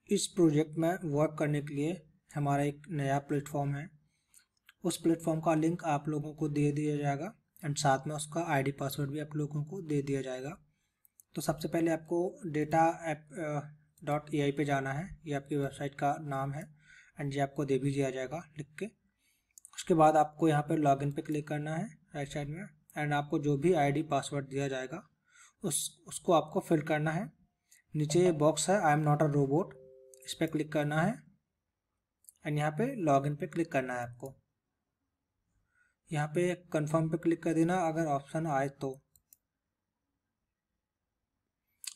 इस प्रोजेक्ट में वर्क करने के लिए हमारा एक नया प्लेटफॉर्म है। उस प्लेटफॉर्म का लिंक आप लोगों को दे दिया जाएगा एंड साथ में उसका आईडी पासवर्ड भी आप लोगों को दे दिया जाएगा। तो सबसे पहले आपको data.ai पे जाना है, ये आपकी वेबसाइट का नाम है एंड ये आपको दे भी दिया जाएगा लिख के। उसके बाद आपको यहाँ पे लॉगिन पे क्लिक करना है राइट साइड में एंड आपको जो भी आईडी पासवर्ड दिया जाएगा उसको आपको फिल करना है। नीचे ये बॉक्स है I am not a robot, इस पर क्लिक करना है एंड यहाँ पे लॉगिन पे क्लिक करना है आपको। यहाँ पे कंफर्म पे क्लिक कर देना अगर ऑप्शन आए तो।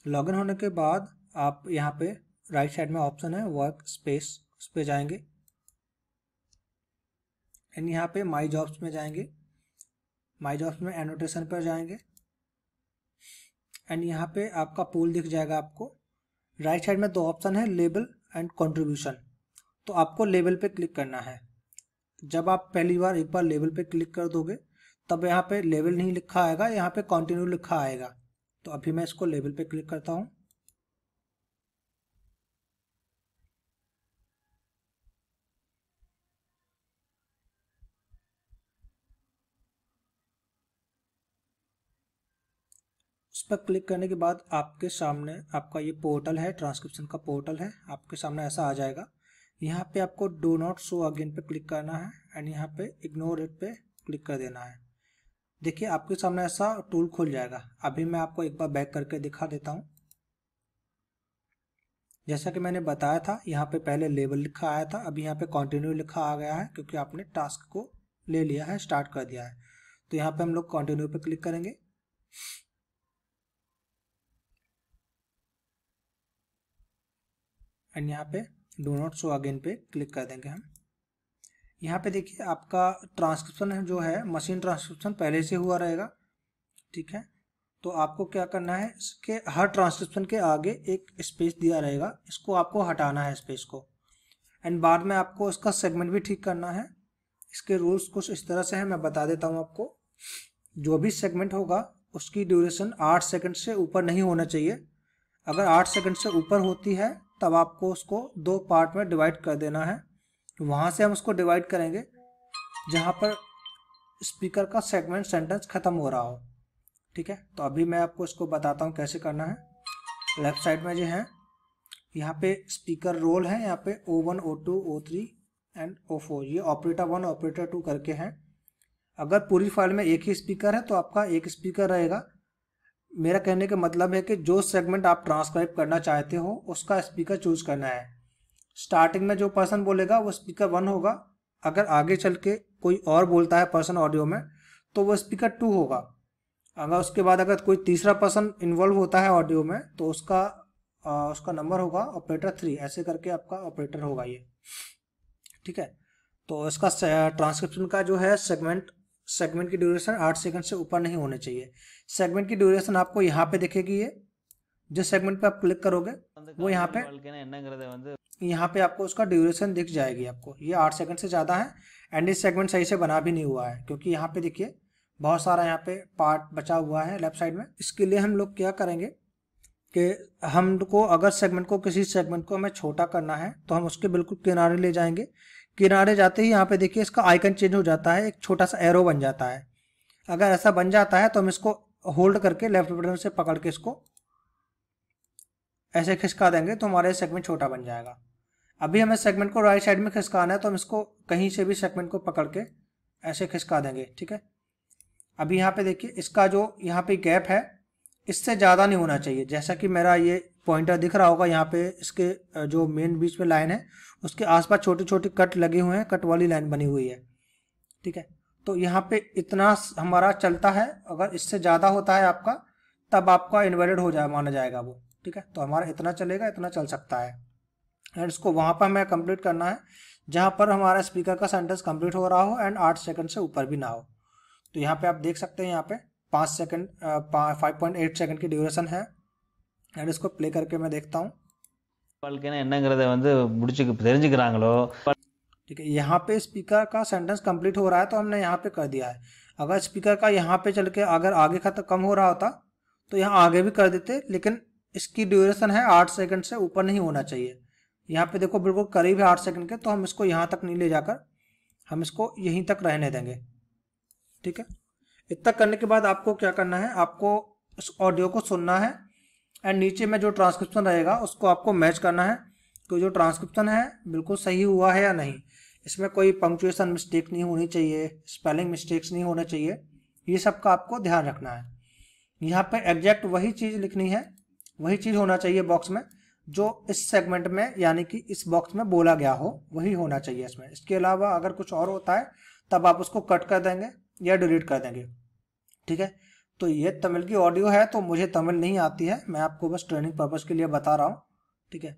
लॉगिन होने के बाद आप यहाँ पे राइट साइड में ऑप्शन है वर्क स्पेस, उस पर जाएंगे एंड यहाँ पे माई जॉब्स में जाएंगे। माई जॉब्स में एनोटेशन पर जाएंगे एंड यहाँ पे आपका पूल दिख जाएगा आपको। राइट साइड में दो ऑप्शन है लेबल एंड कंट्रीब्यूशन, तो आपको लेबल पे क्लिक करना है। जब आप पहली बार एक बार लेबल पे क्लिक कर दोगे तब यहाँ पे लेबल नहीं लिखा आएगा, यहाँ पे कंटिन्यू लिखा आएगा। तो अभी मैं इसको लेबल पे क्लिक करता हूँ। उस पर क्लिक करने के बाद आपके सामने आपका ये पोर्टल है, ट्रांसक्रिप्शन का पोर्टल है, आपके सामने ऐसा आ जाएगा। यहाँ पे आपको डू नॉट शो अगेन पे क्लिक करना है एंड यहाँ पे इग्नोर इट पे क्लिक कर देना है। देखिए आपके सामने ऐसा टूल खुल जाएगा। अभी मैं आपको एक बार बैक करके दिखा देता हूँ। जैसा कि मैंने बताया था यहाँ पे पहले लेबल लिखा आया था, अभी यहाँ पे कंटिन्यू लिखा आ गया है क्योंकि आपने टास्क को ले लिया है, स्टार्ट कर दिया है। तो यहाँ पे हम लोग कंटिन्यू पे क्लिक करेंगे एंड यहाँ पे डू नॉट शो अगेन पे क्लिक कर देंगे हम। यहाँ पे देखिए आपका ट्रांसक्रिप्शन है जो है मशीन ट्रांसक्रिप्शन पहले से हुआ रहेगा, ठीक है। तो आपको क्या करना है, इसके हर ट्रांसक्रिप्शन के आगे एक स्पेस दिया रहेगा, इसको आपको हटाना है स्पेस को एंड बाद में आपको इसका सेगमेंट भी ठीक करना है। इसके रूल्स कुछ इस तरह से है, मैं बता देता हूँ आपको। जो भी सेगमेंट होगा उसकी ड्यूरेशन 8 सेकंड से ऊपर नहीं होना चाहिए। अगर 8 सेकंड से ऊपर होती है तब आपको उसको 2 पार्ट में डिवाइड कर देना है। वहाँ से हम उसको डिवाइड करेंगे जहाँ पर स्पीकर का सेगमेंट सेंटेंस खत्म हो रहा हो, ठीक है। तो अभी मैं आपको इसको बताता हूँ कैसे करना है। लेफ्ट साइड में जो है यहाँ पे स्पीकर रोल है, यहाँ पे O1 O2 O3 and O4, ये ऑपरेटर 1 ऑपरेटर 2 करके हैं। अगर पूरी फाइल में एक ही स्पीकर है तो आपका एक स्पीकर रहेगा। मेरा कहने का मतलब है कि जो सेगमेंट आप ट्रांसक्राइब करना चाहते हो उसका स्पीकर चूज करना है। स्टार्टिंग में जो पर्सन बोलेगा वो स्पीकर 1 होगा, अगर आगे चल के कोई और बोलता है पर्सन ऑडियो में तो वो स्पीकर 2 होगा। अगर उसके बाद अगर कोई तीसरा पर्सन इन्वॉल्व होता है ऑडियो में तो उसका नंबर होगा ऑपरेटर 3, ऐसे करके आपका ऑपरेटर होगा ये, ठीक है। तो इसका ट्रांसक्रिप्शन का जो है सेगमेंट की ड्यूरेशन 8 सेकंड से ऊपर नहीं होने चाहिए। सेगमेंट की ड्यूरेशन आपको यहाँ पे दिखेगी, ये जिस सेगमेंट पे आप क्लिक करोगे वो यहाँ पे आपको उसका ड्यूरेशन दिख जाएगी आपको। ये 8 सेकंड से ज़्यादा है एंड इस सेगमेंट सही से बना भी नहीं हुआ है क्योंकि यहाँ पे देखिए बहुत सारा यहाँ पे पार्ट बचा हुआ है लेफ्ट साइड में। इसके लिए हम लोग क्या करेंगे कि हमको अगर किसी सेगमेंट को हमें छोटा करना है तो हम उसके बिल्कुल किनारे ले जाएंगे। किनारे जाते ही यहाँ पे देखिए इसका आइकन चेंज हो जाता है, एक छोटा सा एरो बन जाता है। अगर ऐसा बन जाता है तो हम इसको होल्ड करके लेफ्ट बटन से पकड़ के इसको ऐसे खिसका देंगे तो हमारा सेगमेंट छोटा बन जाएगा। अभी हमें सेगमेंट को राइट साइड में खिसकाना है तो हम इसको कहीं से भी सेगमेंट को पकड़ के ऐसे खिसका देंगे, ठीक है। अभी यहाँ पे देखिए इसका जो यहाँ पे गैप है इससे ज़्यादा नहीं होना चाहिए। जैसा कि मेरा ये पॉइंटर दिख रहा होगा, यहाँ पे इसके जो मेन बीच में लाइन है उसके आसपास छोटे छोटे कट लगे हुए हैं, कट वाली लाइन बनी हुई है, ठीक है। तो यहाँ पे इतना हमारा चलता है, अगर इससे ज़्यादा होता है आपका तब आपका इनवैलिड माना जाएगा वो, ठीक है। तो हमारा इतना चलेगा, इतना चल सकता है एंड इसको वहाँ पर हमें कंप्लीट करना है जहाँ पर हमारा स्पीकर का सेंटेंस कंप्लीट हो रहा हो एंड 8 सेकंड से ऊपर भी ना हो। तो यहाँ पे आप देख सकते हैं यहाँ पे 5.8 सेकंड की ड्यूरेशन है एंड इसको प्ले करके मैं देखता हूँ। ठीक है, यहाँ पे स्पीकर का सेंटेंस कंप्लीट हो रहा है तो हमने यहाँ पे कर दिया है। अगर स्पीकर का यहाँ पे चल के अगर आगे कम हो रहा होता तो यहाँ आगे भी कर देते, लेकिन इसकी ड्यूरेशन है 8 सेकंड से ऊपर नहीं होना चाहिए। यहाँ पे देखो बिल्कुल करीब है 8 सेकंड के, तो हम इसको यहाँ तक नहीं ले जाकर हम इसको यहीं तक रहने देंगे। ठीक है, इतना करने के बाद आपको क्या करना है, आपको इस ऑडियो को सुनना है एंड नीचे में जो ट्रांसक्रिप्शन रहेगा उसको आपको मैच करना है। तो जो ट्रांसक्रिप्शन है बिल्कुल सही हुआ है या नहीं, इसमें कोई पंक्चुएशन मिस्टेक नहीं होनी चाहिए, स्पेलिंग मिस्टेक्स नहीं होने चाहिए, ये सब का आपको ध्यान रखना है। यहाँ पे एग्जैक्ट वही चीज़ लिखनी है, वही चीज़ होना चाहिए बॉक्स में जो इस सेगमेंट में यानी कि इस बॉक्स में बोला गया हो, वही होना चाहिए इसमें। इसके अलावा अगर कुछ और होता है तब आप उसको कट कर देंगे या डिलीट कर देंगे। ठीक है, तो ये तमिल की ऑडियो है, तो मुझे तमिल नहीं आती है, मैं आपको बस ट्रेनिंग पर्पज़ के लिए बता रहा हूँ। ठीक है,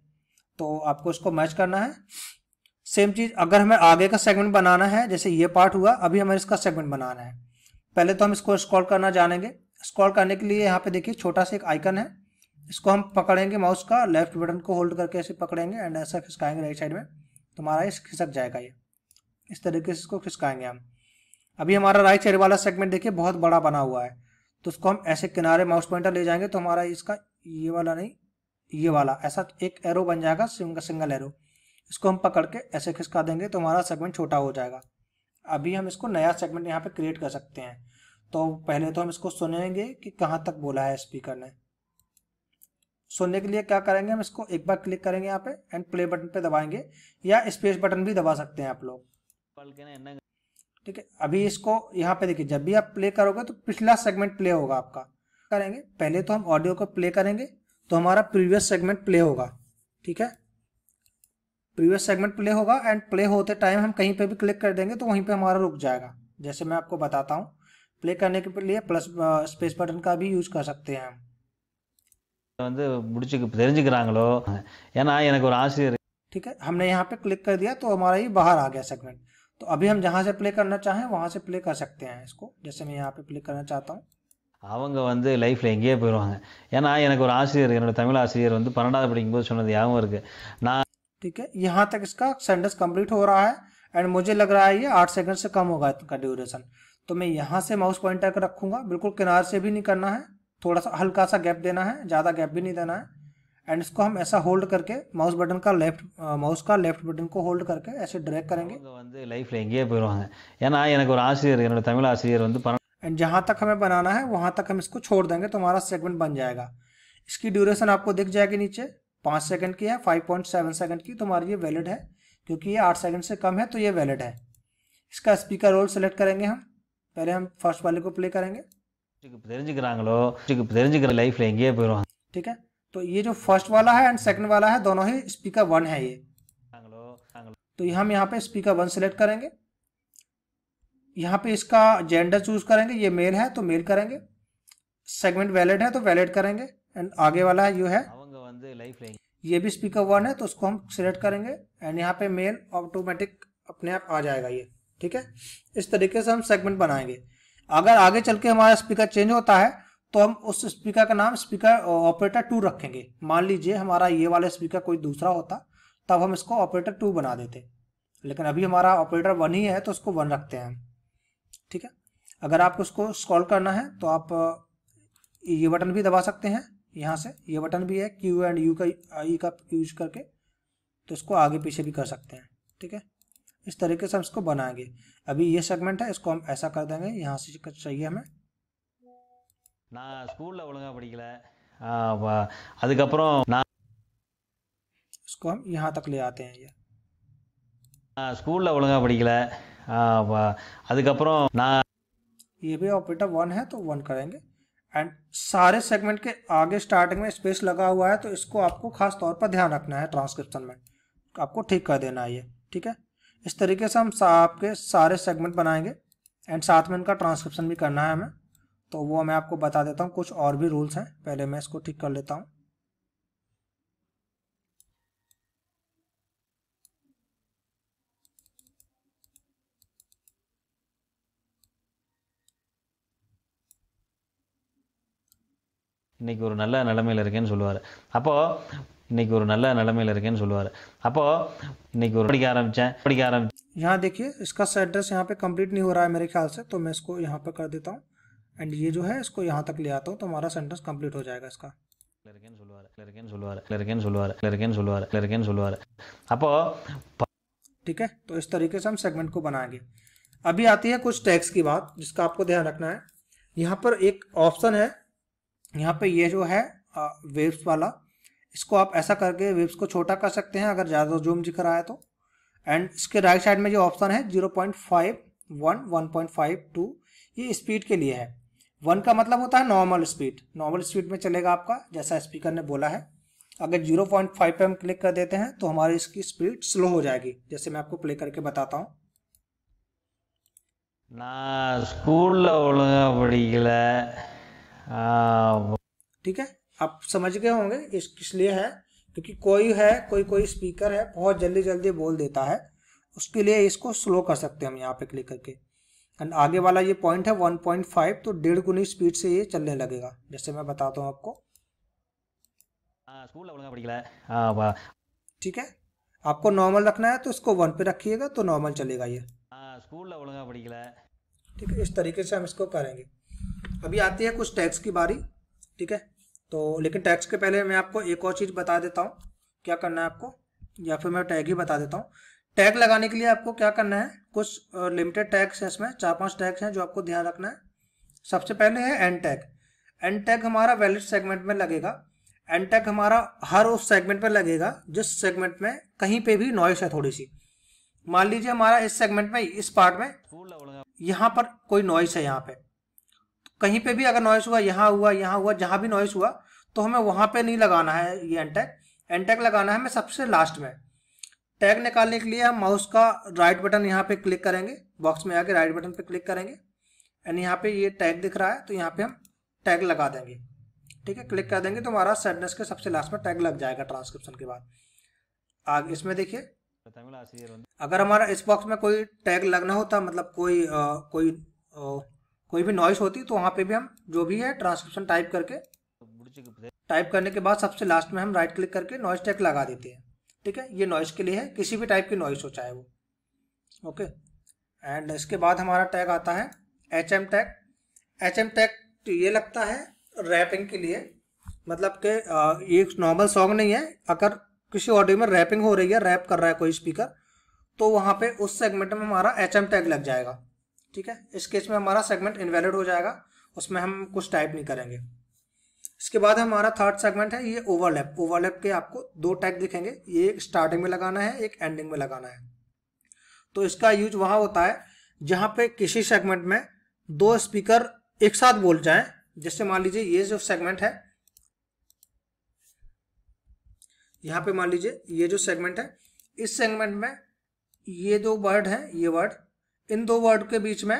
तो आपको इसको मैच करना है। सेम चीज़ अगर हमें आगे का सेगमेंट बनाना है, जैसे ये पार्ट हुआ, अभी हमें इसका सेगमेंट बनाना है। पहले तो हम इसको स्क्रॉल करना जानेंगे। स्क्रॉल करने के लिए यहाँ पे देखिए छोटा सा एक आइकन है, इसको हम पकड़ेंगे, माउस का लेफ्ट बटन को होल्ड करके ऐसे पकड़ेंगे एंड ऐसा खिसकाएंगे राइट साइड में, तो हमारा ये खिसक जाएगा। ये इस तरीके से इसको खिसकाएंगे हम। अभी हमारा राइट साइड वाला सेगमेंट देखिए बहुत बड़ा बना हुआ है, तो उसको हम ऐसे किनारे माउस पॉइंटर ले जाएंगे तो हमारा इसका ये वाला नहीं, ये वाला ऐसा एक एरो बन जाएगा, सिंगल एरो। इसको हम पकड़ के ऐसे खिसका देंगे तो हमारा सेगमेंट छोटा हो जाएगा। अभी हम इसको नया सेगमेंट यहाँ पे क्रिएट कर सकते हैं। तो पहले तो हम इसको सुनेंगे कि कहाँ तक बोला है स्पीकर ने। सुनने के लिए क्या करेंगे, हम इसको एक बार क्लिक करेंगे यहाँ पे एंड प्ले बटन पे दबाएंगे, या स्पेस बटन भी दबा सकते हैं आप लोग। ठीक है, अभी इसको यहाँ पे देखिए, जब भी आप प्ले करोगे तो पिछला सेगमेंट प्ले होगा आपका। करेंगे पहले तो हम ऑडियो को प्ले करेंगे तो हमारा प्रीवियस सेगमेंट प्ले होगा। ठीक है, प्रीवियस सेगमेंट प्ले होगा एंड प्ले होते टाइम हम कहीं पे भी क्लिक कर देंगे तो वहीं पे हमारा रुक जाएगा। जैसे मैं आपको बताता हूँ, प्ले करने के लिए प्लस स्पेस बटन का भी यूज कर सकते हैं हम। வந்து முடிச்சுக்கு தெரிஞ்சுக்கிறாங்களோ ஏன்னா எனக்கு ஒரு ஆசிரியர்। ठीक है, हमने यहाँ पे क्लिक कर दिया तो हमारा ये बाहर आ गया सेगमेंट। तो अभी हम जहाँ से प्ले करना चाहें वहाँ से प्ले कर सकते हैं इसको। जैसे मैं यहाँ पे प्ले करना चाहता हूँ, அவங்க வந்து லைஃப்ல எங்கேயே போயிடுவாங்க। ஏன்னா எனக்கு ஒரு ஆசிரியர், என்னோட தமிழ் ஆசிரியர் வந்து 12வது படிக்கும்போது சொன்னது ஞாபகம் இருக்கு। நான் ठीक है, यहाँ तक इसका सेंटेंस कंप्लीट हो रहा है एंड मुझे लग रहा है ये 8 सेकंड से कम होगा इसका ड्यूरेशन। तो मैं यहाँ से माउस पॉइंटर को रखूंगा, बिल्कुल किनार से भी नहीं करना है, थोड़ा सा हल्का सा गैप देना है, ज़्यादा गैप भी नहीं देना है। एंड इसको हम ऐसा होल्ड करके माउस का लेफ्ट बटन को होल्ड करके ऐसे ड्रैग करेंगे। அவங்க வந்து லைஃப்ல எங்கேயே போயிடுவாங்க। ஏன்னா எனக்கு ஒரு ஆசிரியர், என்னோட தமிழ் ஆசிரியர் வந்து एंड जहाँ तक हमें बनाना है वहाँ तक हम इसको छोड़ देंगे तो हमारा सेगमेंट बन जाएगा। इसकी ड्यूरेशन आपको दिख जाएगी नीचे, 5 सेकंड की है, 5.7 सेकंड की, तो हमारी ये वैलिड है। क्योंकि ये 8 सेकंड से कम है तो ये वैलिड है। इसका स्पीकर रोल सेलेक्ट करेंगे हम। पहले हम फर्स्ट वाले को प्ले करेंगे। தெரிஞ்சுக்கிறாங்களோ தெரிஞ்சுக்கிற லைஃப்ல எங்கேயே போயிடுவாங்க। ठीक है, तो ये जो फर्स्ट वाला है एंड सेकंड वाला है दोनों ही स्पीकर 1 है ये। तो हम यहाँ पे स्पीकर 1 सेलेक्ट करेंगे। यहाँ पे इसका जेंडर चूज करेंगे, ये मेल है तो मेल करेंगे, सेगमेंट वैलिड है तो वैलिड करेंगे। एंड आगे वाला है है ये भी स्पीकर 1 है तो उसको हम सिलेक्ट करेंगे एंड यहाँ पे मेल ऑटोमेटिक अपने आप आ जाएगा ये। ठीक है, इस तरीके से हम सेगमेंट बनाएंगे। अगर आगे चल के हमारा स्पीकर चेंज होता है तो हम उस स्पीकर का नाम स्पीकर ऑपरेटर 2 रखेंगे। मान लीजिए हमारा ये वाला स्पीकर कोई दूसरा होता तब हम इसको ऑपरेटर 2 बना देते, लेकिन अभी हमारा ऑपरेटर 1 ही है तो उसको 1 रखते हैं हम। ठीक है, अगर आपको उसको स्क्रॉल करना है तो आप ये बटन भी दबा सकते हैं, यहाँ से ये बटन भी है Q एंड U का I का यूज करके, तो इसको आगे पीछे भी कर सकते हैं। ठीक है, इस तरीके से हम इसको बनाएंगे। अभी ये सेगमेंट है, इसको हम ऐसा कर देंगे, यहाँ से चाहिए हमें। நான் ஸ்கூல்ல ஒழுங்கா படிக்கல, அதுக்கப்புறம் நான் इसको हम यहाँ तक ले आते हैं। ये ஸ்கூல்ல ஒழுங்கா படிக்கல, அதுக்கப்புறம் நான் ये भी ऑपरेटर 1 है तो 1 करेंगे। एंड सारे सेगमेंट के आगे स्टार्टिंग में स्पेस लगा हुआ है तो इसको आपको खास तौर पर ध्यान रखना है, ट्रांसक्रिप्शन में आपको ठीक कर देना है ये। ठीक है, इस तरीके से हम आपके सारे सेगमेंट बनाएंगे एंड साथ में इनका ट्रांसक्रिप्शन भी करना है हमें। तो वो मैं आपको बता देता हूँ, कुछ और भी रूल्स हैं, पहले मैं इसको ठीक कर लेता हूँ। இன்னைக்கு ஒரு நல்ல நிலைமையில் இருக்கேன்னு சொல்லுவார்। அப்போது இன்னைக்கு ஒரு நல்ல நிலைமையில் இருக்கேன்னு சொல்லுவார்। அப்போது இன்னைக்கு ஒரு படிக்க आरம்பிச்சேன்। यहाँ देखिए इसका सेंटेंस यहाँ पे कंप्लीट नहीं हो रहा है मेरे ख्याल से, तो मैं इसको यहाँ पर कर देता हूँ एंड ये जो है इसको यहाँ तक ले आता हूँ तो हमारा सेंटेंस कंप्लीट हो जाएगा इसका। இருக்கேன்னு சொல்லுவார்। அப்போ ठीक है, तो इस तरीके से हम सेगमेंट को बनाएंगे। अभी आती है कुछ टैग्स की बात जिसका आपको ध्यान रखना है। यहाँ पर एक ऑप्शन है, यहाँ पे ये जो है वेव्स वाला, इसको आप ऐसा करके वेव्स को छोटा कर सकते हैं अगर ज़्यादा जूम दिख रहा है तो। एंड इसके राइट साइड में जो ऑप्शन है 0.51, 1.52, ये स्पीड के लिए है। 1 का मतलब होता है नॉर्मल स्पीड, नॉर्मल स्पीड में चलेगा आपका जैसा स्पीकर ने बोला है। अगर 0.5 पे हम क्लिक कर देते हैं तो हमारी इसकी स्पीड स्लो हो जाएगी, जैसे मैं आपको प्ले करके बताता हूँ। நான் ஸ்கூல்ல ஒழுங்கா படிக்கல। ठीक है, आप समझ गए होंगे इसलिए है क्योंकि कोई स्पीकर है बहुत जल्दी जल्दी बोल देता है, उसके लिए इसको स्लो कर सकते हैं हम यहाँ पे क्लिक करके। एंड आगे वाला ये पॉइंट है 1.5, तो 1.5 गुनी स्पीड से ये चलने लगेगा, जैसे मैं बताता हूँ आपको। ஸ்கூல்ல ஒழுங்கா படிக்கல। ठीक है, आपको नॉर्मल रखना है तो इसको 1 पे रखिएगा तो नॉर्मल चलेगा ये। ஸ்கூல்ல ஒழுங்கா படிக்கல। ठीक है, इस तरीके से हम इसको करेंगे। अभी आती है कुछ टैग्स की बारी। ठीक है, तो लेकिन टैग्स के पहले मैं आपको एक और चीज़ बता देता हूँ क्या करना है आपको, या फिर मैं टैग ही बता देता हूँ। टैग लगाने के लिए आपको क्या करना है, कुछ लिमिटेड टैग्स हैं, इसमें 4-5 टैग्स हैं जो आपको ध्यान रखना है। सबसे पहले है एंड टैग। एंड टैग हमारा वैलिड सेगमेंट में लगेगा। एंड टैग हमारा हर उस सेगमेंट में लगेगा जिस सेगमेंट में कहीं पे भी नॉइस है थोड़ी सी। मान लीजिए हमारा इस सेगमेंट में, इस पार्ट में यहाँ पर कोई नॉइस है, यहाँ पे कहीं पे भी अगर नॉइस हुआ, यहाँ हुआ, जहाँ भी नॉइस हुआ तो हमें वहाँ पे नहीं लगाना है ये एंड टैग। एंड टैग लगाना है हमें सबसे लास्ट में। टैग निकालने के लिए हम माउस का राइट बटन यहाँ पे क्लिक करेंगे, बॉक्स में आके राइट बटन पे क्लिक करेंगे एंड यहाँ पे ये टैग दिख रहा है तो यहाँ पे हम टैग लगा देंगे। ठीक है, क्लिक कर देंगे तो हमारा सैडनेस के सबसे लास्ट में टैग लग जाएगा ट्रांसक्रिप्शन के बाद। आगे इसमें देखिए, अगर हमारा इस बॉक्स में कोई टैग लगना होता, मतलब कोई भी नॉइस होती, तो वहाँ पे भी हम जो भी है ट्रांसक्रिप्शन टाइप करने के बाद सबसे लास्ट में हम राइट क्लिक करके नॉइस टैग लगा देते हैं। ठीक है, ये नॉइस के लिए है, किसी भी टाइप की नॉइस हो चाहे वो। ओके, एंड इसके बाद हमारा टैग आता है HM टैग। HM टैग ये लगता है रैपिंग के लिए, मतलब कि ये नॉर्मल सॉन्ग नहीं है। अगर किसी ऑडियो में रैपिंग हो रही है, रैप कर रहा है कोई स्पीकर, तो वहाँ पे उस सेगमेंट में हमारा HM टैग लग जाएगा। ठीक है, इस केस में हमारा सेगमेंट इनवैलिड हो जाएगा, उसमें हम कुछ टाइप नहीं करेंगे। इसके बाद हमारा थर्ड सेगमेंट है ये ओवरलैप। ओवरलैप के आपको 2 टैग दिखेंगे, ये एक स्टार्टिंग में लगाना है, एक एंडिंग में लगाना है। तो इसका यूज वहाँ होता है जहाँ पे किसी सेगमेंट में 2 स्पीकर एक साथ बोल जाएं। जैसे मान लीजिए ये जो सेगमेंट है, यहाँ पे मान लीजिए ये जो सेगमेंट है, इस सेगमेंट में ये 2 वर्ड हैं, ये वर्ड, इन 2 वर्ड के बीच में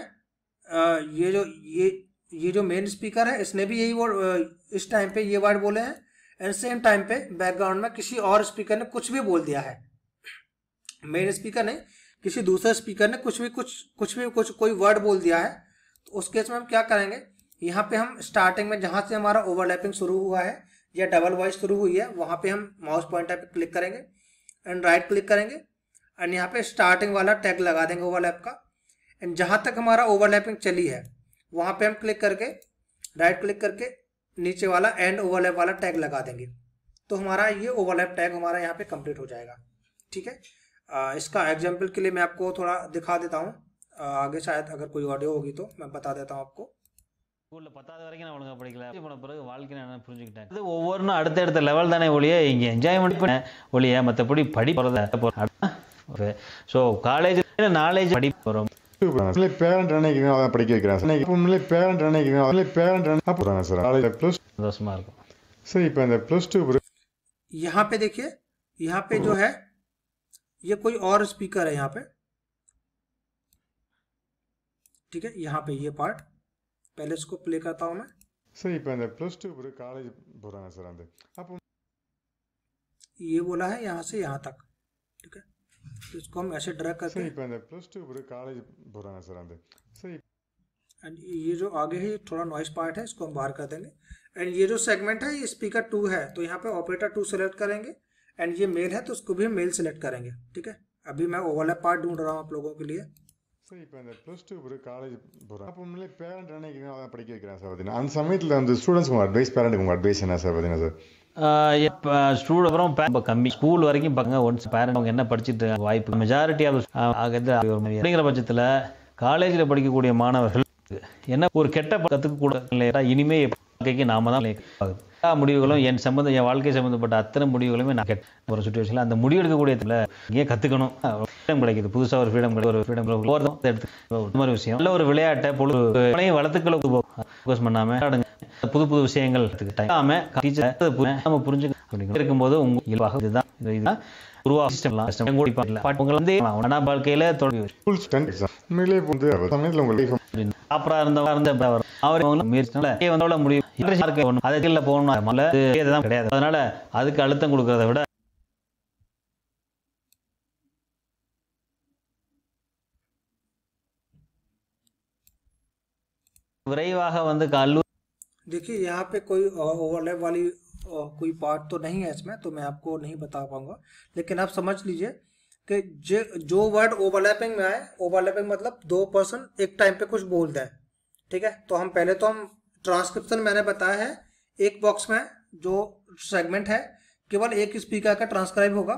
ये जो मेन स्पीकर है इसने भी यही वर्ड इस टाइम पे ये वर्ड बोले हैं, एंड सेम टाइम पे बैकग्राउंड में किसी और स्पीकर ने कुछ भी बोल दिया है। मेन स्पीकर नहीं, किसी दूसरे स्पीकर ने कुछ कोई वर्ड बोल दिया है। तो उस केस में हम क्या करेंगे, यहाँ पे हम स्टार्टिंग में जहाँ से हमारा ओवरलैपिंग शुरू हुआ है या डबल वॉइस शुरू हुई है, वहाँ पे हम माउस पॉइंटर पे क्लिक करेंगे एंड राइट क्लिक करेंगे एंड यहाँ पे स्टार्टिंग वाला टैग लगा देंगे ओवरलैप का। एंड जहाँ तक हमारा ओवरलैपिंग चली है वहाँ पे हम क्लिक करके राइट क्लिक करके नीचे वाला एंड ओवरलैप वाला टैग लगा देंगे, तो हमारा ये ओवरलैप टैग हमारा यहाँ पे कंप्लीट हो जाएगा। ठीक है, इसका एग्जाम्पल के लिए मैं आपको थोड़ा दिखा देता हूँ, आगे शायद अगर कोई ऑडियो होगी तो मैं बता देता हूँ आपको। ஸ்கூல்ல 10வது வரைக்கும் நான் ஒழுங்கா படிக்கல, போன பிறகு வாழ்க்கை நான் புரிஞ்சுக்கிட்டேன். இது ஒவ்வொருனும் அடுத்தடுத்த லெவல் தானே ஒழிய இங்கே என்ஜாய்மெண்ட் பண்ண ஒழிய மற்றபடி படி போகிறத. ஸோ காலேஜ் நாலேஜ் படி போகிறோம். பேரண்ட் நினைக்கிறேன் படிக்க வைக்கிறேன், பேரண்ட் நினைக்கிறேன் அப்போ சார் ப்ளஸ் சந்தோஷமா இருக்கும். सर இப்போ இந்த +2 यहाँ पे देखिए, यहाँ पे जो है ये कोई और स्पीकर है यहाँ पे। ठीक है, यहाँ पे ये पार्ट पहले इसको प्ले करता हूँ मैं। सर இப்போ இந்த +2 காலேஜ் போறாங்க சார், அந்த அப்போ ये बोला है यहाँ से यहाँ तक। ठीक है, तो इसको हम ऐसे ड्रैग करके सर இப்போ இந்த +2 காலேज போறாங்க சார், அந்த सर एंड ये जो आगे है थोड़ा नॉइस पार्ट है, इसको हम बाहर कर देंगे। एंड ये जो सेगमेंट है ये स्पीकर 2 है, तो यहाँ पे ऑपरेटर 2 सेलेक्ट करेंगे एंड ये मेल है तो उसको भी हम मेल सेलेक्ट करेंगे। ठीक है, अभी मैं ओवरलैप पार्ट ढूंढ रहा हूँ आप लोगों के लिए। சார் இப்போ இந்த +2 பிறகு காலேஜ் போகிறேன். அப்போ முன்னாடி பேரண்ட் நினைக்கிறீங்க அதான் படிக்க வைக்கிறேன் சார். பார்த்தீங்கன்னா அந்த சமயத்தில் வந்து ஸ்டூடெண்ட்ஸ்க்கு உங்கள் அட்வைஸ், பேரண்ட்டுக்கு உங்கள் அட்வைஸ் என்ன சார்? பார்த்தீங்கன்னா சார் இப்போ ஸ்டூடெண்ட் அப்புறம் ரொம்ப கம்மி ஸ்கூல் வரைக்கும் பார்ங்க. ஒன்ஸ் பேரண்ட் அவங்க என்ன படிச்சுட்டு இருக்காங்க வாய்ப்பு மெஜாரிட்டி அப்படிங்கிற பட்சத்தில் காலேஜில் படிக்கக்கூடிய மாணவர்கள் என்ன ஒரு கெட்ட கற்றுக்க கூட இல்லையா, இனிமே வாழ்க்கைக்கு நாம தான் எல்லா முடிவுகளும் என் வாழ்க்கை சம்மந்தப்பட்ட அத்தனை முடிவுகளுமே நான் கெட்ட ஒரு சுச்சுவேஷனில் அந்த முடிவு எடுக்கக்கூடிய ஏன் கற்றுக்கணும், ஃப்ரீடம் கிடைக்குது, புதுசாக ஒரு ஃப்ரீடம் கிடைக்கும், ஒரு ஃப்ரீடம் எடுத்து இந்த மாதிரி விஷயம் நல்ல ஒரு விளையாட்டை பொழுது வளர்த்துக்களை ஃபோக்கஸ் பண்ணாமல் புது புது விஷயங்கள் நம்ம புரிஞ்சுக்க அப்படிங்கிற இருக்கும்போது உங்களுக்கு இதுதான் வாழ்க்கையில கிடையாது. அதனால அதுக்கு அழுத்தம் கொடுக்கறத விட விரைவாக வந்து கல்லூரி देखिए यहाँ पे कोई ओवरलैप वाली कोई पार्ट तो नहीं है इसमें, तो मैं आपको नहीं बता पाऊंगा, लेकिन आप समझ लीजिए कि जो वर्ड ओवरलैपिंग में आए, ओवरलैपिंग मतलब दो पर्सन एक टाइम पे कुछ बोलते हैं, ठीक है। तो हम ट्रांसक्रिप्शन मैंने बताया है, एक बॉक्स में जो सेगमेंट है केवल एक स्पीकर का ट्रांसक्राइब होगा,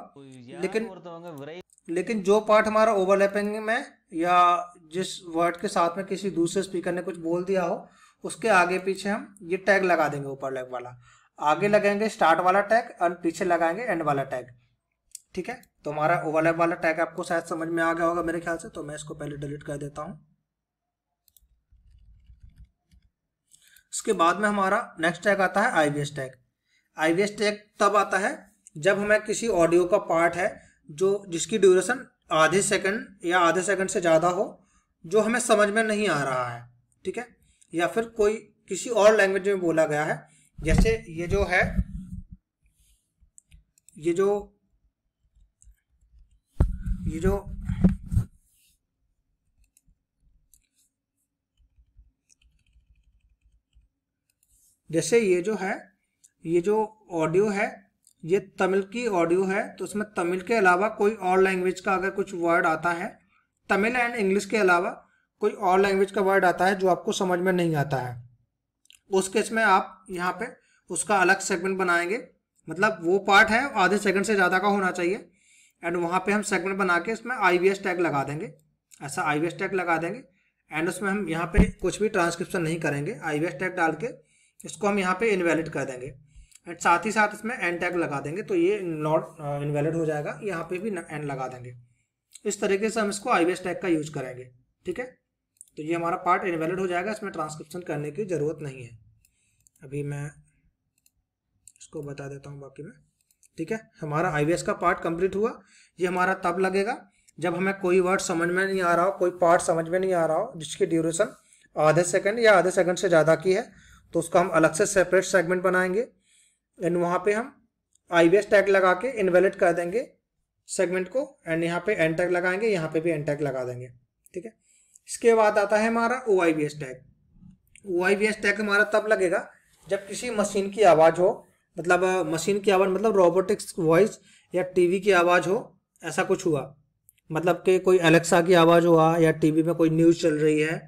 लेकिन जो पार्ट हमारा ओवरलैपिंग में या जिस वर्ड के साथ में किसी दूसरे स्पीकर ने कुछ बोल दिया हो उसके आगे पीछे हम ये टैग लगा देंगे। ओवरलैप वाला आगे लगाएंगे स्टार्ट वाला टैग और पीछे लगाएंगे एंड वाला टैग, ठीक है। तो हमारा ओवरलैप वाला टैग आपको शायद समझ में आ गया होगा मेरे ख्याल से, तो मैं इसको पहले डिलीट कर देता हूं। इसके बाद में हमारा नेक्स्ट टैग आता है आईवीएस टैग। आईवीएस टैग तब आता है जब हमें किसी ऑडियो का पार्ट है जो जिसकी ड्यूरेशन आधे सेकंड या आधे सेकंड से ज़्यादा हो, जो हमें समझ में नहीं आ रहा है, ठीक है, या फिर कोई किसी और लैंग्वेज में बोला गया है। जैसे ये जो है ये जो जैसे ये जो ऑडियो है ये तमिल की ऑडियो है, तो उसमें तमिल के अलावा कोई और लैंग्वेज का अगर कुछ वर्ड आता है, तमिल एंड इंग्लिश के अलावा कोई और लैंग्वेज का वर्ड आता है जो आपको समझ में नहीं आता है, उस केस में आप यहाँ पे उसका अलग सेगमेंट बनाएंगे। मतलब वो पार्ट है आधे सेकंड से ज़्यादा का होना चाहिए, एंड वहाँ पे हम सेगमेंट बना के इसमें आईवीएस टैग लगा देंगे। ऐसा आईवीएस टैग लगा देंगे एंड उसमें हम यहाँ पे कुछ भी ट्रांसक्रिप्शन नहीं करेंगे। आईवीएस टैग डाल के इसको हम यहाँ पे इनवैलिड कर देंगे एंड साथ ही साथ इसमें एंड टैग लगा देंगे, तो ये नॉट इनवैलिड हो जाएगा। यहाँ पे भी एंड लगा देंगे। इस तरीके से हम इसको आईवीएस टैग का यूज करेंगे, ठीक है। तो ये हमारा पार्ट इनवैलिड हो जाएगा, इसमें ट्रांसक्रिप्शन करने की ज़रूरत नहीं है। अभी मैं इसको बता देता हूँ बाकी में, ठीक है। हमारा आईवीएस का पार्ट कंप्लीट हुआ। ये हमारा तब लगेगा जब हमें कोई वर्ड समझ में नहीं आ रहा हो, कोई पार्ट समझ में नहीं आ रहा हो जिसकी ड्यूरेशन आधे सेकंड या आधे सेकंड से ज़्यादा की है, तो उसका हम अलग से सेपरेट सेगमेंट बनाएंगे एंड वहाँ पे हम आईवीएस टैग लगा के इनवैलिड कर देंगे सेगमेंट को एंड यहाँ पे एंड टैग लगाएंगे, यहाँ पे भी एंड टैग लगा देंगे, ठीक है। इसके बाद आता है हमारा ओआईवीएस टैग। ओआईवीएस टैग हमारा तब लगेगा जब किसी मशीन की आवाज़ हो, मतलब मशीन की आवाज़ मतलब रोबोटिक्स वॉइस या टीवी की आवाज़ हो, ऐसा कुछ हुआ, मतलब कि कोई एलेक्सा की आवाज़ हुआ या टीवी में कोई न्यूज़ चल रही है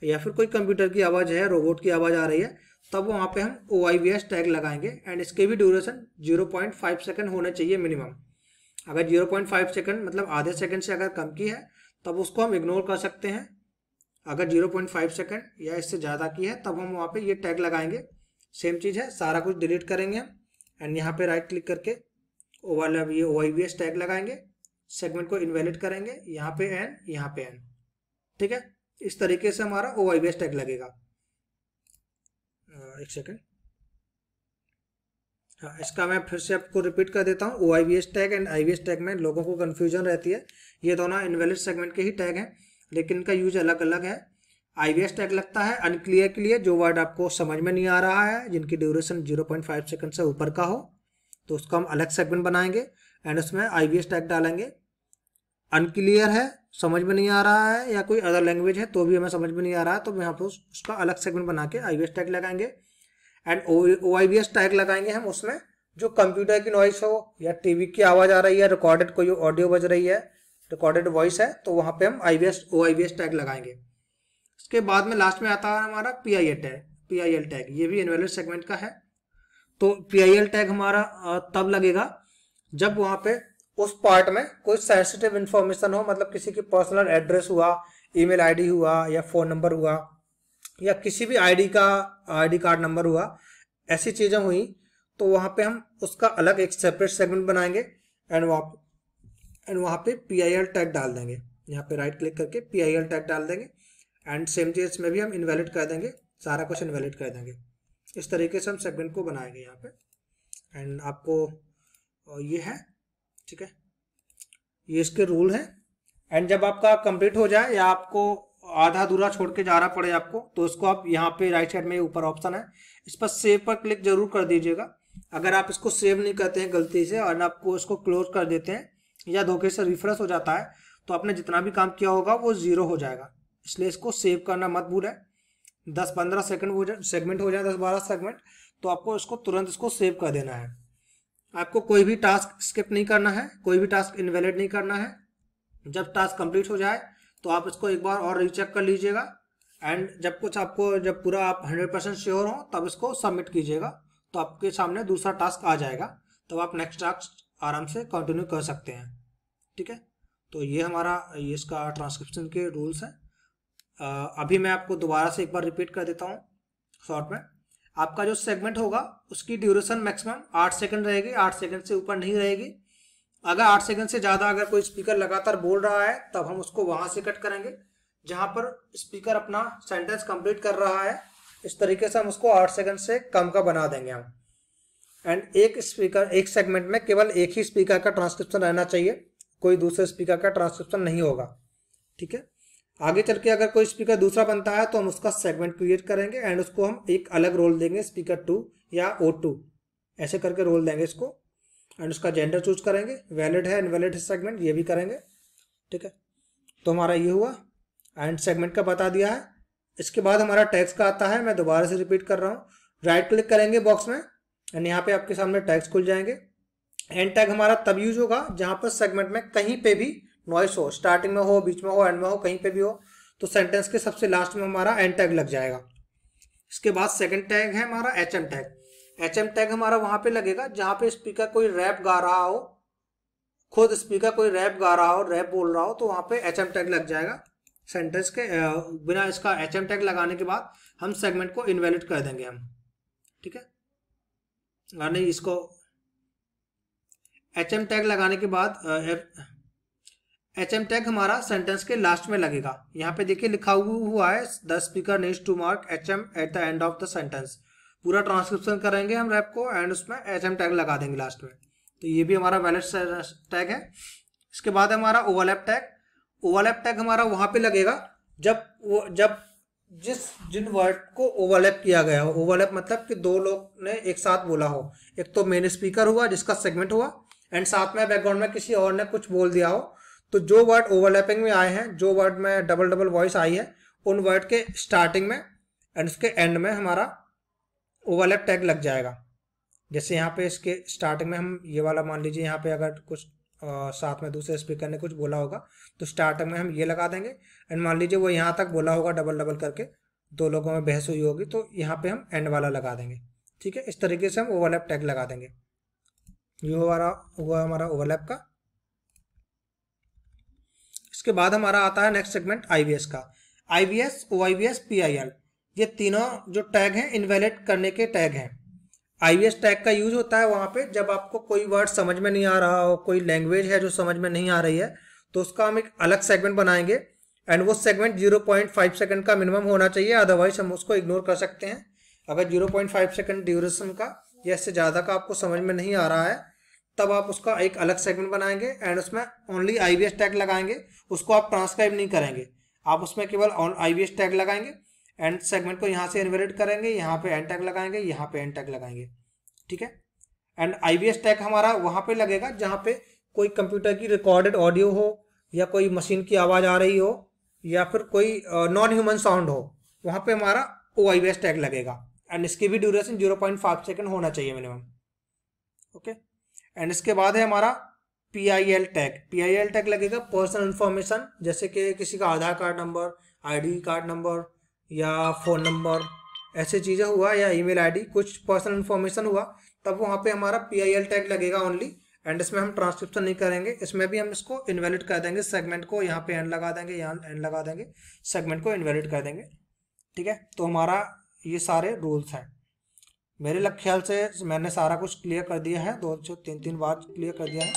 या फिर कोई कंप्यूटर की आवाज़ है, रोबोट की आवाज़ आ रही है, तब वहाँ पे हम ओआईवीएस टैग लगाएंगे एंड इसके भी ड्यूरेशन 0.5 सेकंड होने चाहिए मिनिमम। अगर 0.5 सेकंड मतलब आधे सेकंड से अगर कम की है तब उसको हम इग्नोर कर सकते हैं। अगर 0.5 सेकंड या इससे ज़्यादा की है तब हम वहाँ पे ये टैग लगाएंगे। सेम चीज़ है, सारा कुछ डिलीट करेंगे हम एंड यहाँ पे राइट क्लिक करके ये ओआईवीएस टैग लगाएंगे, सेगमेंट को इनवैलिड करेंगे, यहाँ पे एन, यहाँ पे एन, ठीक है। इस तरीके से हमारा ओआईवीएस टैग लगेगा। एक सेकंड, हाँ, इसका मैं फिर से आपको रिपीट कर देता हूँ। ओआईवीएस टैग एंड आईवीएस टैग में लोगों को कन्फ्यूजन रहती है। ये दोनों इनवैलिड सेगमेंट के ही टैग हैं, लेकिन इनका यूज अलग अलग है। आईवीएस टैग लगता है अनक्लियर के लिए, जो वर्ड आपको समझ में नहीं आ रहा है, जिनकी ड्यूरेशन 0.5 सेकंड से ऊपर का हो, तो उसका हम अलग सेगमेंट बनाएंगे एंड उसमें आईवीएस टैग डालेंगे। अनक्लियर है, समझ में नहीं आ रहा है, या कोई अदर लैंग्वेज है तो भी हमें समझ में नहीं आ रहा है, तो यहाँ पर उसका अलग सेगमेंट बना के आईवीएस टैग लगाएंगे एंड ओआईवीएस टैग लगाएंगे हम उसमें जो कंप्यूटर की नॉइस हो या टीवी की आवाज़ आ रही है, रिकॉर्डेड कोई ऑडियो बज रही है, रिकॉर्डेड वॉइस है तो वहाँ पे हम OIVS टैग लगाएंगे। इसके बाद में लास्ट में आता है हमारा PIL टैग, ये भी इनवैलिड सेगमेंट का है। तो PIL टैग हमारा तब लगेगा जब वहाँ पे उस पार्ट में कोई सेंसिटिव इंफॉर्मेशन हो, मतलब किसी की पर्सनल एड्रेस हुआ, ईमेल आईडी हुआ, या फोन नंबर हुआ, या किसी भी आईडी कार्ड नंबर हुआ, ऐसी चीजें हुई तो वहाँ पे हम उसका अलग एक सेपरेट सेगमेंट बनाएंगे एंड वहाँ पे PIL टैग डाल देंगे। यहाँ पे राइट क्लिक करके PIL टैग डाल देंगे एंड सेम चीज में भी हम इनवैलिड कर देंगे, सारा कुछ इनवैलिड कर देंगे। इस तरीके से हम सेगमेंट को बनाएंगे यहाँ पे। एंड आपको ये है, ठीक है, ये इसके रूल हैं। एंड जब आपका कंप्लीट हो जाए या आपको आधा अधूरा छोड़ के जाना पड़े आपको, तो इसको आप यहाँ पे राइट साइड में ऊपर ऑप्शन है, इस पर सेव पर क्लिक जरूर कर दीजिएगा। अगर आप इसको सेव नहीं करते हैं गलती से और आपको इसको क्लोज कर देते हैं या धोखे से रिफ्रेश हो जाता है तो आपने जितना भी काम किया होगा वो 0 हो जाएगा। इसलिए इसको सेव करना मत भूलें। 10-15 सेगमेंट हो जाए, 10-12 सेगमेंट, तो आपको इसको तुरंत इसको सेव कर देना है। आपको कोई भी टास्क स्किप नहीं करना है, कोई भी टास्क इनवैलिड नहीं करना है। जब टास्क कंप्लीट हो जाए तो आप इसको एक बार और रीचेक कर लीजिएगा एंड जब पूरा आप 100% श्योर हो तब इसको सबमिट कीजिएगा, तो आपके सामने दूसरा टास्क आ जाएगा, तब आप नेक्स्ट टास्क आराम से कंटिन्यू कर सकते हैं। ठीक है, तो ये हमारा इसका ट्रांसक्रिप्शन के रूल्स हैं। अभी मैं आपको दोबारा से एक बार रिपीट कर देता हूँ शॉर्ट में। आपका जो सेगमेंट होगा उसकी ड्यूरेशन मैक्सिमम 8 सेकंड रहेगी, 8 सेकंड से ऊपर नहीं रहेगी। अगर 8 सेकंड से ज़्यादा अगर कोई स्पीकर लगातार बोल रहा है तब हम उसको वहाँ से कट करेंगे जहाँ पर स्पीकर अपना सेंटेंस कंप्लीट कर रहा है। इस तरीके से हम उसको 8 सेकंड से कम का बना देंगे हम। एंड एक सेगमेंट में केवल एक ही स्पीकर का ट्रांसक्रिप्शन रहना चाहिए, कोई दूसरे स्पीकर का ट्रांसक्रिप्शन नहीं होगा। ठीक है, आगे चल के अगर कोई स्पीकर दूसरा बनता है तो हम उसका सेगमेंट क्रिएट करेंगे एंड उसको हम एक अलग रोल देंगे, स्पीकर 2 या O2 ऐसे करके रोल देंगे इसको। एंड उसका जेंडर चूज करेंगे, वैलिड है इनवैलिड है सेगमेंट, ये भी करेंगे। ठीक है, तो हमारा ये हुआ एंड सेगमेंट का बता दिया है। इसके बाद हमारा टैग्स का आता है, मैं दोबारा से रिपीट कर रहा हूँ। राइट क्लिक करेंगे बॉक्स में एंड यहाँ पे आपके सामने टैग्स खुल जाएंगे। एंड टैग हमारा तब यूज होगा जहाँ पर सेगमेंट में कहीं पे भी नॉइस हो, स्टार्टिंग में हो, बीच में हो, एंड में हो, कहीं पे भी हो, तो सेंटेंस के सबसे लास्ट में हमारा एंड टैग लग जाएगा। इसके बाद सेकंड टैग है हमारा HM टैग। HM टैग हमारा वहां पे लगेगा जहां पे स्पीकर कोई रैप गा रहा हो, खुद स्पीकर कोई रैप गा रहा हो, रैप बोल रहा हो, तो वहां पे HM टैग लग जाएगा। सेंटेंस के बिना इसका HM टैग लगाने के बाद हम सेगमेंट को इनवैलिड कर देंगे हम। ठीक है, नहीं, इसको HM टैग लगाने के बाद HM टैग हमारा सेंटेंस के लास्ट में लगेगा। यहाँ पे देखिए लिखा हुआ है the speaker needs to mark HM at the end of the sentence. पूरा ट्रांसक्रिप्शन करेंगे हम रैप को एंड उसमें HM टैग लगा देंगे लास्ट में, तो ये भी हमारा वैलिड टैग है। इसके बाद हमारा ओवरलैप टैग। ओवरलैप टैग हमारा वहां पे लगेगा जब जिन वर्ड को ओवरलैप किया गया हो। ओवरलैप मतलब कि दो लोग ने एक साथ बोला हो, एक तो मेन स्पीकर हुआ जिसका सेगमेंट हुआ एंड साथ में बैकग्राउंड में किसी और ने कुछ बोल दिया हो, तो जो वर्ड ओवरलैपिंग में आए हैं, जो वर्ड में डबल वॉइस आई है, उन वर्ड के स्टार्टिंग में एंड उसके एंड में हमारा ओवरलैप टैग लग जाएगा। जैसे यहाँ पे इसके स्टार्टिंग में हम ये वाला मान लीजिए, यहाँ पे अगर कुछ साथ में दूसरे स्पीकर ने कुछ बोला होगा तो स्टार्टिंग में हम ये लगा देंगे एंड मान लीजिए वो यहाँ तक बोला होगा डबल करके, दो लोगों में बहस हुई होगी, तो यहाँ पे हम एंड वाला लगा देंगे। ठीक है, इस तरीके से हम ओवरलैप टैग लगा देंगे। ये हुआ हमारा ओवरलैप का। इसके बाद हमारा आता है नेक्स्ट सेगमेंट IVS का। IVS, OIVS, PIL, ये तीनों जो टैग हैं इनवैलिड करने के टैग हैं। IVS टैग का यूज होता है वहां पे जब आपको कोई वर्ड समझ में नहीं आ रहा हो, कोई लैंग्वेज है जो समझ में नहीं आ रही है, तो उसका हम एक अलग सेगमेंट बनाएंगे एंड वो सेगमेंट 0.5 सेकंड का मिनिमम होना चाहिए, अदरवाइज हम उसको इग्नोर कर सकते हैं। अगर 0.5 सेकंड ड्यूरेशन का या इससे ज़्यादा का आपको समझ में नहीं आ रहा है तब आप उसका एक अलग सेगमेंट बनाएंगे एंड उसमें ओनली IVS टैग लगाएंगे। उसको आप ट्रांसक्राइब नहीं करेंगे, आप उसमें केवल IVS टैग लगाएंगे एंड सेगमेंट को यहाँ से इनवैलिड करेंगे, यहाँ पे एंड टैग लगाएंगे, यहाँ पे एंड टैग लगाएंगे। ठीक है, एंड IVS टैग हमारा वहाँ पे लगेगा जहाँ पे कोई कंप्यूटर की रिकॉर्डेड ऑडियो हो या कोई मशीन की आवाज़ आ रही हो या फिर कोई नॉन ह्यूमन साउंड हो, वहाँ पे हमारा OIVS टैग लगेगा एंड इसकी भी ड्यूरेशन 0.5 सेकंड होना चाहिए मिनिमम। ओके, एंड इसके बाद है हमारा PIL टैग, PIL टैग लगेगा पर्सनल इन्फॉर्मेशन, जैसे कि किसी का Aadhaar card number, ID card number या फ़ोन नंबर, ऐसे चीज़ें हुआ, या ईमेल ID, कुछ पर्सनल इन्फॉर्मेशन हुआ, तब वहाँ पे हमारा PIL टैग लगेगा ओनली। एंड इसमें हम ट्रांसक्रिप्शन नहीं करेंगे, इसमें भी हम इसको इनवैलिड कर देंगे, सेगमेंट को यहाँ पे एंड लगा देंगे, यहाँ एंड लगा देंगे, सेगमेंट को इनवैलिड कर देंगे। ठीक है, तो हमारा ये सारे रूल्स हैं। मेरे ख्याल से मैंने सारा कुछ क्लियर कर दिया है, 2-3 बार क्लियर कर दिया है।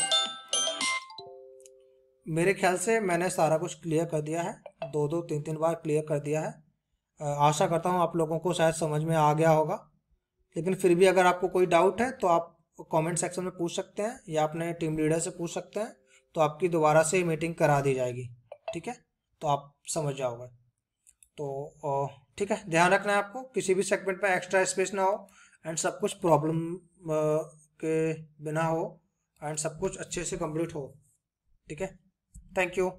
मेरे ख्याल से मैंने सारा कुछ क्लियर कर दिया है, 2-3 बार क्लियर कर दिया है। आशा करता हूँ आप लोगों को शायद समझ में आ गया होगा, लेकिन फिर भी अगर आपको कोई डाउट है तो आप कमेंट सेक्शन में पूछ सकते हैं, या अपने टीम लीडर से पूछ सकते हैं, तो आपकी दोबारा से मीटिंग करा दी जाएगी। ठीक है, तो आप समझ जाओगे। तो ठीक है, ध्यान रखना है आपको, किसी भी सेगमेंट में एक्स्ट्रा स्पेस ना हो, एंड सब कुछ प्रॉब्लम के बिना हो, एंड सब कुछ अच्छे से कंप्लीट हो। ठीक है, थैंक यू।